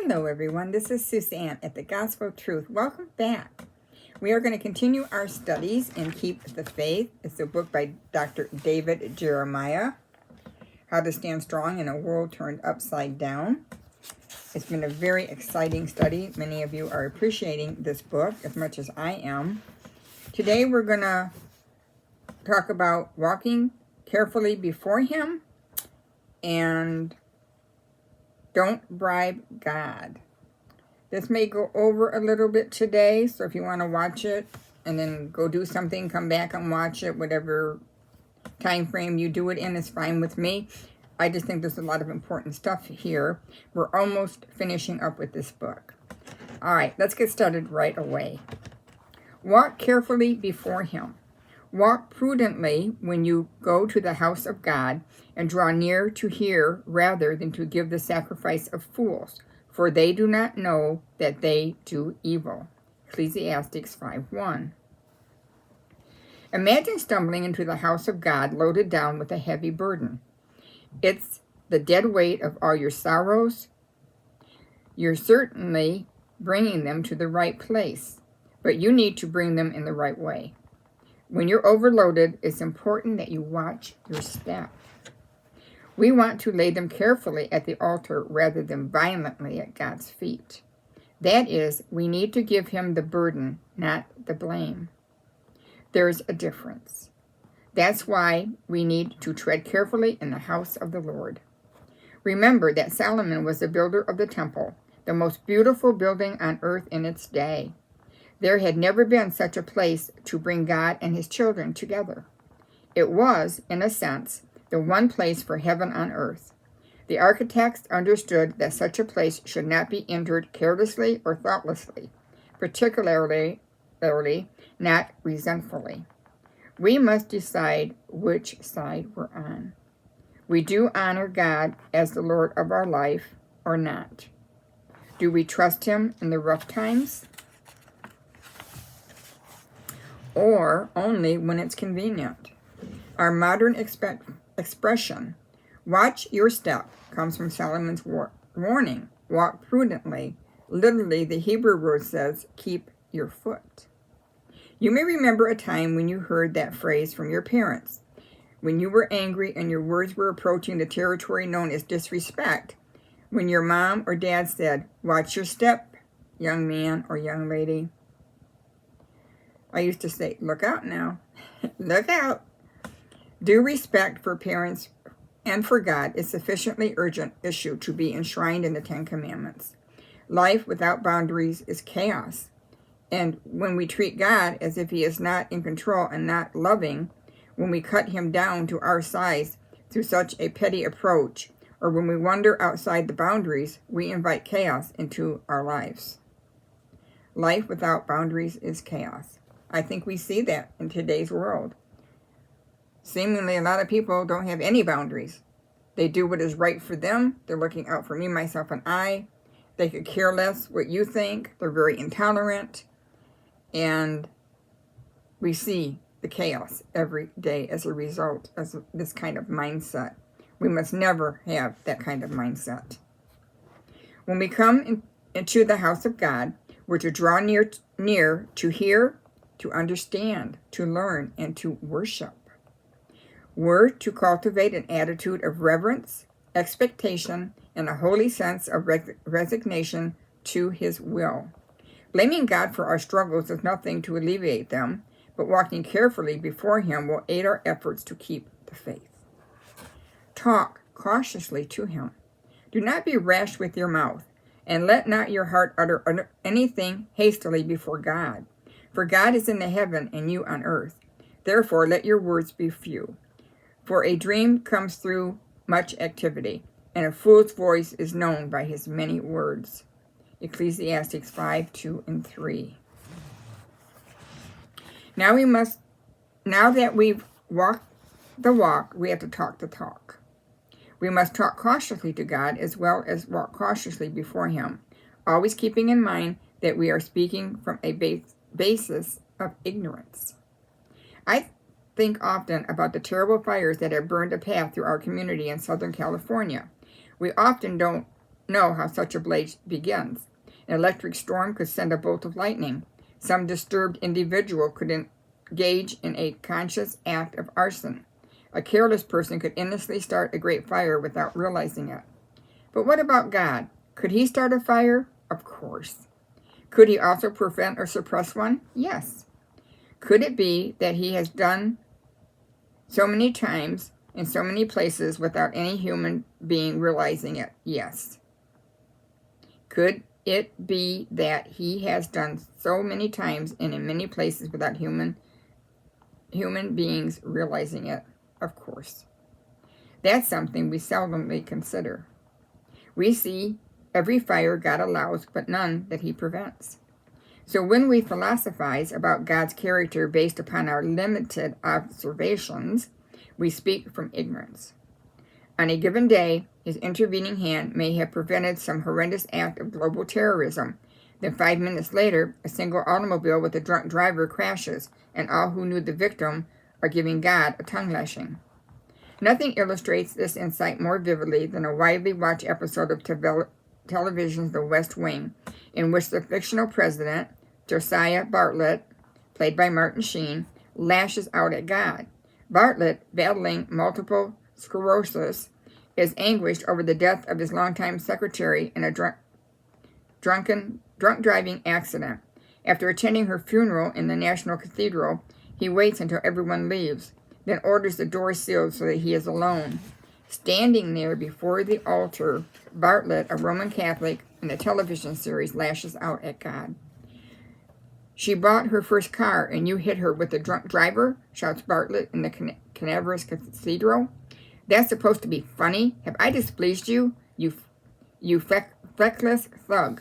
Hello everyone, this is Suzanne at the Gospel of Truth. Welcome back. We are going to continue our studies in Keep the Faith. It's a book by Dr. David Jeremiah, How to Stand Strong in a World Turned Upside Down. It's been a very exciting study. Many of you are appreciating this book as much as I am. Today we're going to talk about walking carefully before Him and don't bribe God. This may go over a little bit today, so if you want to watch it and then go do something, come back and watch it, whatever time frame you do it in is fine with me. I just think there's a lot of important stuff here. We're almost finishing up with this book. All right, let's get started right away. Walk carefully before Him. Walk prudently when you go to the house of God, and draw near to hear rather than to give the sacrifice of fools, for they do not know that they do evil. Ecclesiastes 5:1. Imagine stumbling into the house of God loaded down with a heavy burden. It's the dead weight of all your sorrows. You're certainly bringing them to the right place, but you need to bring them in the right way. When you're overloaded, it's important that you watch your step. We want to lay them carefully at the altar rather than violently at God's feet. That is, we need to give Him the burden, not the blame. There's a difference. That's why we need to tread carefully in the house of the Lord. Remember that Solomon was the builder of the temple, the most beautiful building on earth in its day. There had never been such a place to bring God and His children together. It was, in a sense, the one place for heaven on earth. The architects understood that such a place should not be entered carelessly or thoughtlessly, particularly not resentfully. We must decide which side we're on. We do honor God as the Lord of our life or not. Do we trust Him in the rough times? Or only when it's convenient? Our modern expression, watch your step, comes from Solomon's warning, walk prudently. Literally, the Hebrew word says, keep your foot. You may remember a time when you heard that phrase from your parents. When you were angry and your words were approaching the territory known as disrespect, when your mom or dad said, watch your step, young man or young lady. I used to say, look out now, look out. Due respect for parents and for God is a sufficiently urgent issue to be enshrined in the Ten Commandments. Life without boundaries is chaos. And when we treat God as if He is not in control and not loving, when we cut Him down to our size through such a petty approach, or when we wander outside the boundaries, we invite chaos into our lives. Life without boundaries is chaos. I think we see that in today's world. Seemingly, a lot of people don't have any boundaries. They do what is right for them. They're looking out for me, myself, and I. They could care less what you think. They're very intolerant. And we see the chaos every day as a result of this kind of mindset. We must never have that kind of mindset. When we come into the house of God, we're to draw near to hear, to understand, to learn, and to worship. We're to cultivate an attitude of reverence, expectation, and a holy sense of resignation to His will. Blaming God for our struggles does nothing to alleviate them, but walking carefully before Him will aid our efforts to keep the faith. Talk cautiously to Him. Do not be rash with your mouth, and let not your heart utter anything hastily before God. For God is in the heaven and you on earth. Therefore, let your words be few. For a dream comes through much activity, and a fool's voice is known by his many words. Ecclesiastes 5:2-3. Now that we've walked the walk, we have to talk the talk. We must talk cautiously to God as well as walk cautiously before Him, always keeping in mind that we are speaking from a basis of ignorance. I think often about the terrible fires that have burned a path through our community in Southern California. We often don't know how such a blaze begins. An electric storm could send a bolt of lightning. Some disturbed individual could engage in a conscious act of arson. A careless person could innocently start a great fire without realizing it. But what about God? Could he start a fire? Of course. Could he also prevent or suppress one? Yes. Could it be that he has done so many times in so many places without any human being realizing it? Yes. Could it be that he has done so many times and in many places without human beings realizing it? Of course. That's something we seldomly consider. We see every fire God allows, but none that he prevents. So when we philosophize about God's character based upon our limited observations, we speak from ignorance. On a given day, his intervening hand may have prevented some horrendous act of global terrorism. Then 5 minutes later, a single automobile with a drunk driver crashes, and all who knew the victim are giving God a tongue lashing. Nothing illustrates this insight more vividly than a widely watched episode of television's The West Wing, in which the fictional president, Josiah Bartlet, played by Martin Sheen, lashes out at God. Bartlet, battling multiple sclerosis, is anguished over the death of his longtime secretary in a drunk driving accident. After attending her funeral in the National Cathedral, he waits until everyone leaves, then orders the door sealed so that he is alone. Standing there before the altar, Bartlet, a Roman Catholic in the television series, lashes out at God. "She bought her first car, and you hit her with a drunk driver?" shouts Bartlet in the Canaveras Cathedral. "That's supposed to be funny? Have I displeased you, you feckless thug?"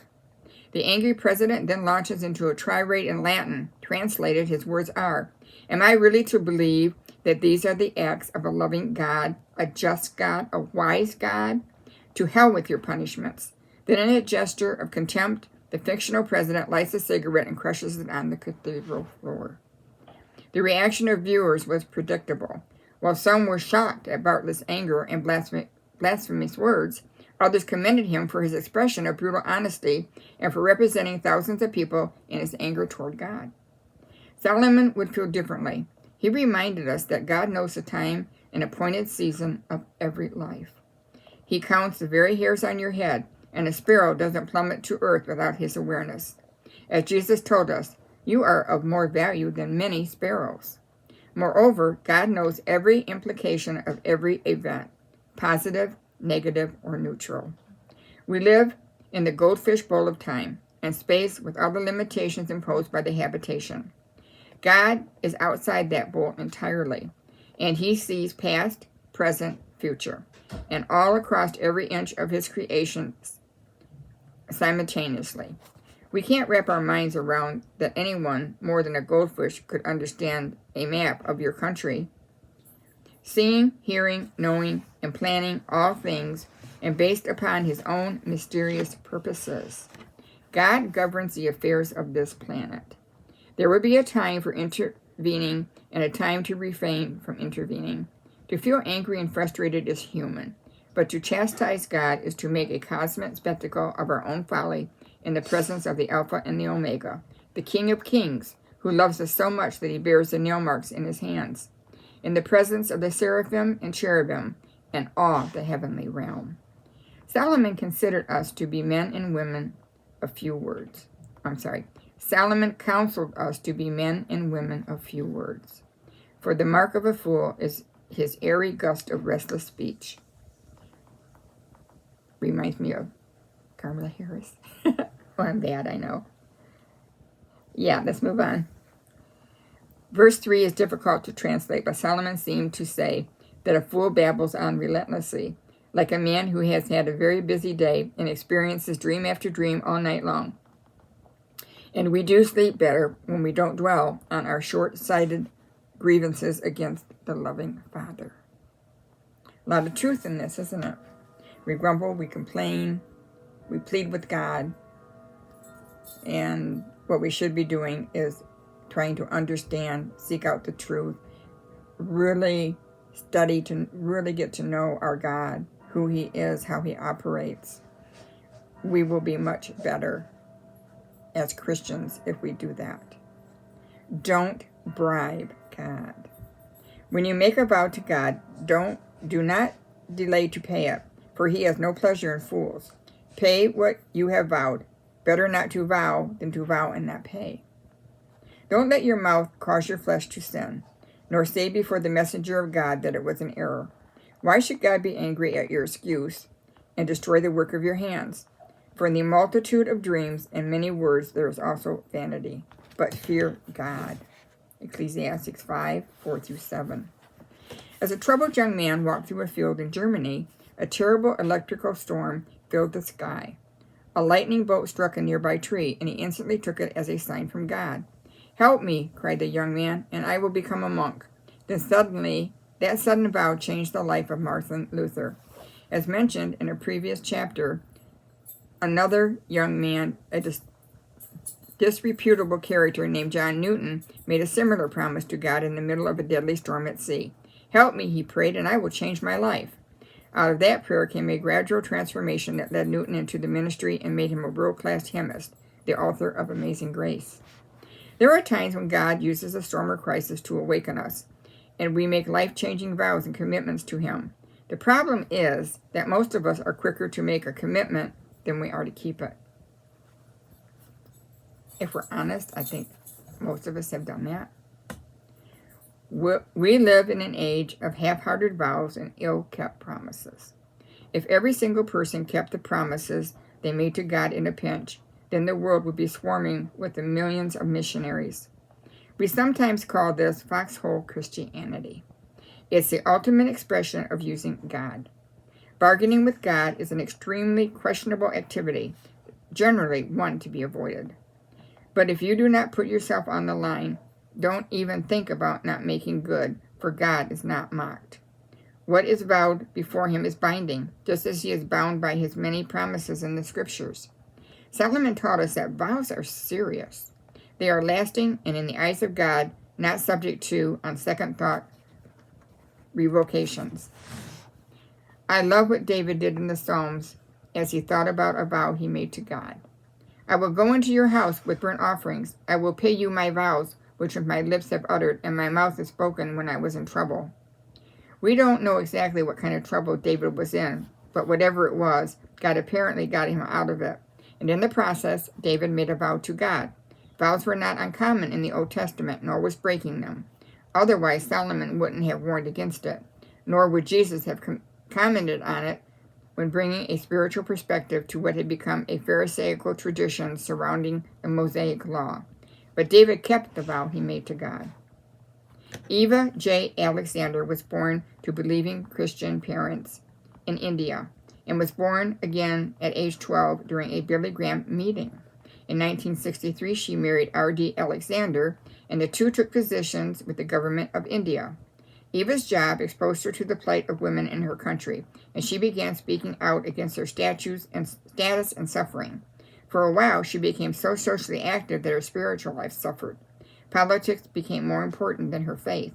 The angry president then launches into a tirade in Latin. Translated, his words are, "Am I really to believe that these are the acts of a loving God, a just God, a wise God? To hell with your punishments." Then in a gesture of contempt, the fictional president lights a cigarette and crushes it on the cathedral floor. The reaction of viewers was predictable. While some were shocked at Bartlet's anger and blasphemous words, others commended him for his expression of brutal honesty and for representing thousands of people in his anger toward God. Solomon would feel differently. He reminded us that God knows the time and appointed season of every life. He counts the very hairs on your head, and a sparrow doesn't plummet to earth without his awareness. As Jesus told us, you are of more value than many sparrows. Moreover, God knows every implication of every event, positive, negative, or neutral. We live in the goldfish bowl of time and space with all the limitations imposed by the habitation. God is outside that bowl entirely, and he sees past, present, future, and all across every inch of his creation simultaneously. We can't wrap our minds around that anyone more than a goldfish could understand a map of your country. Seeing, hearing, knowing, and planning all things, and based upon his own mysterious purposes. God governs the affairs of this planet. There will be a time for intervening and a time to refrain from intervening. To feel angry and frustrated is human, but to chastise God is to make a cosmic spectacle of our own folly in the presence of the Alpha and the Omega, the King of Kings, who loves us so much that he bears the nail marks in his hands, in the presence of the seraphim and cherubim, and all the heavenly realm. Solomon considered us to be men and women of few words. Solomon counseled us to be men and women of few words. For the mark of a fool is his airy gust of restless speech. Reminds me of Kamala Harris. Oh, I'm bad, I know. Yeah, let's move on. Verse 3 is difficult to translate, but Solomon seemed to say that a fool babbles on relentlessly, like a man who has had a very busy day and experiences dream after dream all night long. And we do sleep better when we don't dwell on our short-sighted grievances against the loving Father. A lot of truth in this, isn't it? We grumble, we complain, we plead with God, and what we should be doing is trying to understand, seek out the truth, really study to really get to know our God, who he is, how he operates. we will be much better as Christians if we do that. Don't bribe God. When you make a vow to God, do not delay to pay it, for he has no pleasure in fools. Pay what you have vowed. Better not to vow than to vow and not pay. Don't let your mouth cause your flesh to sin, nor say before the messenger of God that it was an error. Why should God be angry at your excuse and destroy the work of your hands? For in the multitude of dreams and many words there is also vanity. But fear God. Ecclesiastes 5, 4-7. As a troubled young man walked through a field in Germany, a terrible electrical storm filled the sky. A lightning bolt struck a nearby tree, and he instantly took it as a sign from God. "Help me," cried the young man, "and I will become a monk." Then suddenly, that sudden vow changed the life of Martin Luther. As mentioned in a previous chapter, another young man, a disreputable character named John Newton, made a similar promise to God in the middle of a deadly storm at sea. "Help me," he prayed, "and I will change my life." Out of that prayer came a gradual transformation that led Newton into the ministry and made him a world-class chemist, the author of Amazing Grace. There are times when God uses a storm or crisis to awaken us, and we make life-changing vows and commitments to him. The problem is that most of us are quicker to make a commitment than we are to keep it. If we're honest, I think most of us have done that. We live in an age of half-hearted vows and ill-kept promises. If every single person kept the promises they made to God in a pinch, then the world would be swarming with the millions of missionaries. We sometimes call this foxhole Christianity. It's the ultimate expression of using God. Bargaining with God is an extremely questionable activity, generally one to be avoided. But if you do not put yourself on the line, don't even think about not making good, for God is not mocked. What is vowed before him is binding, just as he is bound by his many promises in the scriptures. Solomon taught us that vows are serious. They are lasting and in the eyes of God, not subject to, on second thought, revocations. I love what David did in the Psalms as he thought about a vow he made to God. "I will go into your house with burnt offerings. I will pay you my vows, which my lips have uttered, and my mouth has spoken when I was in trouble." We don't know exactly what kind of trouble David was in, but whatever it was, God apparently got him out of it. And in the process, David made a vow to God. Vows were not uncommon in the Old Testament, nor was breaking them. Otherwise, Solomon wouldn't have warned against it, nor would Jesus have commented on it when bringing a spiritual perspective to what had become a Pharisaical tradition surrounding the Mosaic Law. But David kept the vow he made to God. Eva J. Alexander was born to believing Christian parents in India and was born again at age 12 during a Billy Graham meeting. In 1963, she married R.D. Alexander, and the two took positions with the government of India. Eva's job exposed her to the plight of women in her country, and she began speaking out against their status and suffering. For a while, she became so socially active that her spiritual life suffered. Politics became more important than her faith.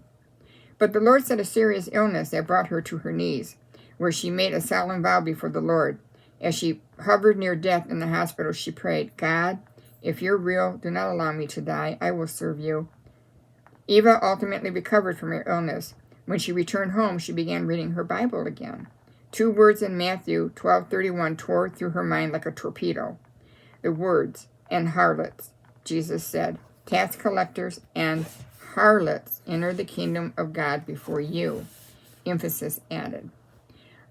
But the Lord sent a serious illness that brought her to her knees, where she made a solemn vow before the Lord. As she hovered near death in the hospital, she prayed, "God, if you're real, do not allow me to die. I will serve you." Eva ultimately recovered from her illness. When she returned home, she began reading her Bible again. 2 words in Matthew 12:31 tore through her mind like a torpedo. The words, "and harlots," Jesus said. "Tax collectors and harlots enter the kingdom of God before you." Emphasis added.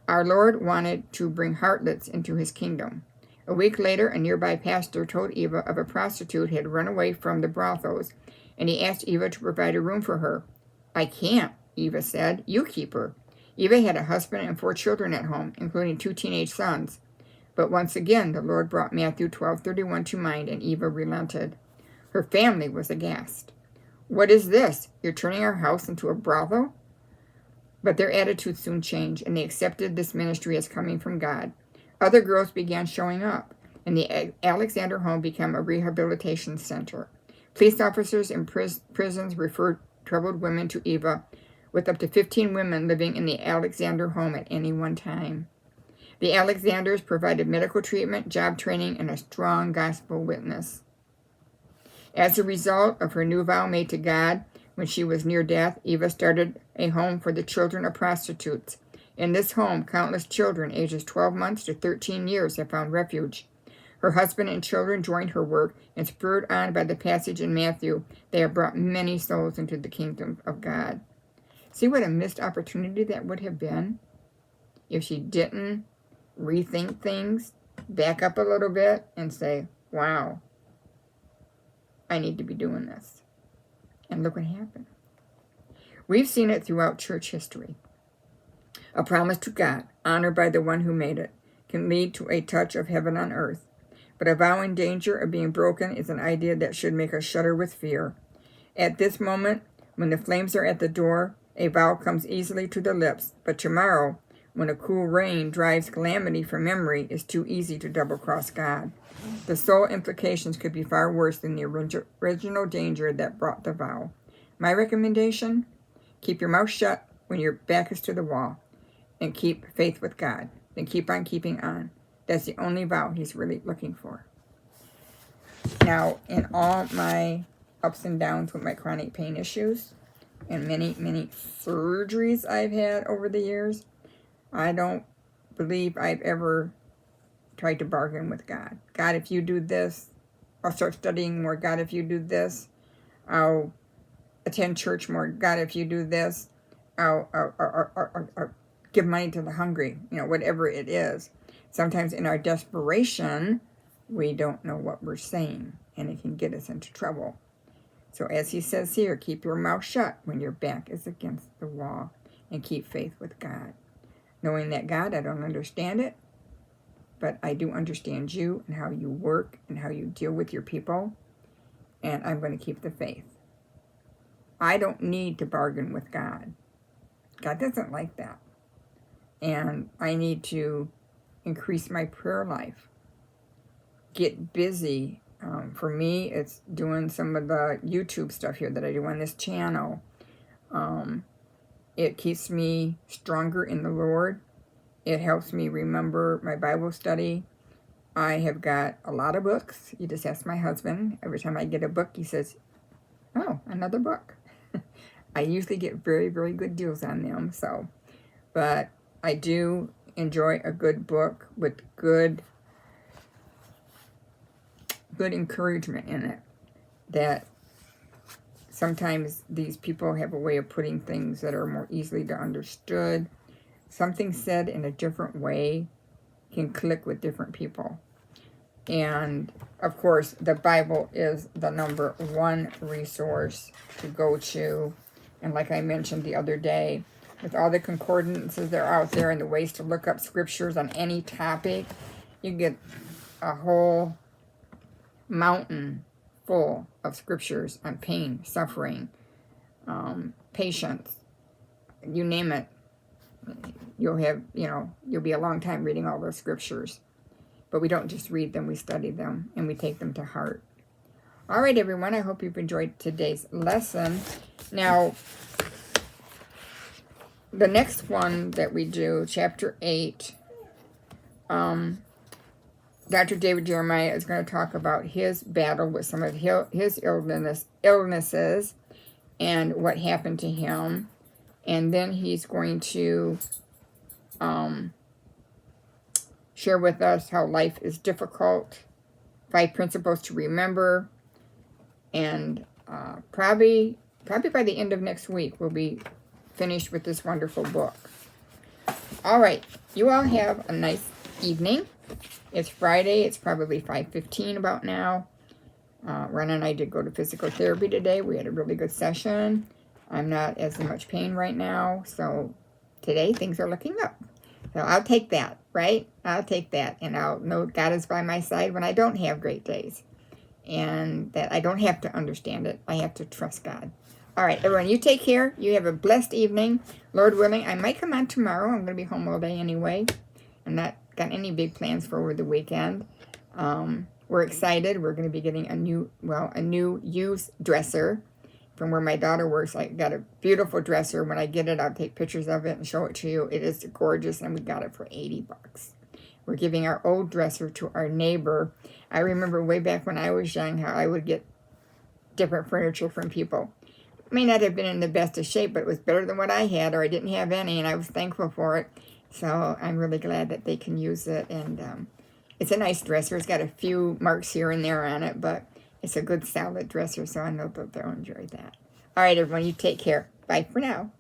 Our Lord wanted to bring harlots into his kingdom. A week later, a nearby pastor told Eva of a prostitute who had run away from the brothels, and he asked Eva to provide a room for her. "I can't," Eva said. "You keep her." Eva had a husband and 4 children at home, including 2 teenage sons. But once again, the Lord brought Matthew 12:31 to mind, and Eva relented. Her family was aghast. "What is this? You're turning our house into a brothel?" But their attitude soon changed, and they accepted this ministry as coming from God. Other girls began showing up, and the Alexander home became a rehabilitation center. Police officers in prisons referred troubled women to Eva, with up to 15 women living in the Alexander home at any one time. The Alexanders provided medical treatment, job training, and a strong gospel witness. As a result of her new vow made to God when she was near death, Eva started a home for the children of prostitutes. In this home, countless children ages 12 months to 13 years have found refuge. Her husband and children joined her work, and spurred on by the passage in Matthew, they have brought many souls into the kingdom of God. See what a missed opportunity that would have been if she didn't rethink things, back up a little bit, and say, wow, I need to be doing this. And look what happened. We've seen it throughout church history. A promise to God, honored by the one who made it, can lead to a touch of heaven on earth. But a vow in danger of being broken is an idea that should make us shudder with fear. At this moment, when the flames are at the door, a vow comes easily to the lips. But tomorrow, when a cool rain drives calamity from memory, it's too easy to double-cross God. The soul implications could be far worse than the original danger that brought the vow. My recommendation? Keep your mouth shut when your back is to the wall, and keep faith with God. Then keep on keeping on. That's the only vow he's really looking for. Now, in all my ups and downs with my chronic pain issues, and many, many surgeries I've had over the years, I don't believe I've ever tried to bargain with God. God, if you do this, I'll start studying more. God, if you do this, I'll attend church more. God, if you do this, I'll give money to the hungry. Whatever it is. Sometimes in our desperation, we don't know what we're saying, and it can get us into trouble. So as he says here, keep your mouth shut when your back is against the wall, and keep faith with God. Knowing that, God, I don't understand it, but I do understand you and how you work and how you deal with your people, and I'm going to keep the faith. I don't need to bargain with God. God doesn't like that. And I need to increase my prayer life. Get busy. For me, it's doing some of the YouTube stuff here that I do on this channel. It keeps me stronger in the Lord. It helps me remember my Bible study. I have got a lot of books. You just ask my husband. Every time I get a book, he says, oh, another book. I usually get very, very good deals on them. But I do enjoy a good book with good encouragement in it. That sometimes these people have a way of putting things that are more easily to understood. Something said in a different way can click with different people. And, of course, the Bible is the number one resource to go to. And like I mentioned the other day, with all the concordances that are out there and the ways to look up scriptures on any topic, you get a whole mountain full of scriptures on pain, suffering, patience, you name it. You'll be a long time reading all those scriptures. But we don't just read them, we study them, and we take them to heart. All right, everyone, I hope you've enjoyed today's lesson. Now, the next one that we do, chapter 8, Dr. David Jeremiah is going to talk about his battle with some of his illnesses and what happened to him. And then he's going to share with us how life is difficult, 5 principles to remember, and probably by the end of next week we'll be finished with this wonderful book. All right, you all have a nice evening. It's Friday. It's probably 5:15 about now. Ron and I did go to physical therapy today. We had a really good session. I'm not as in much pain right now, so today things are looking up. So I'll take that, right? I'll take that, and I'll know God is by my side when I don't have great days, and that I don't have to understand it. I have to trust God. All right, everyone, you take care. You have a blessed evening. Lord willing, I might come on tomorrow. I'm going to be home all day anyway. I'm not got any big plans for over the weekend. We're excited. We're going to be getting a new used dresser from where my daughter works. I got a beautiful dresser. When I get it, I'll take pictures of it and show it to you. It is gorgeous, and we got it for $80. We're giving our old dresser to our neighbor. I remember way back when I was young how I would get different furniture from people. It may not have been in the best of shape, but it was better than what I had, or I didn't have any, and I was thankful for it. So I'm really glad that they can use it, and it's a nice dresser. It's got a few marks here and there on it, but it's a good solid dresser, so I know that they'll enjoy that. All right, everyone, you take care. Bye for now.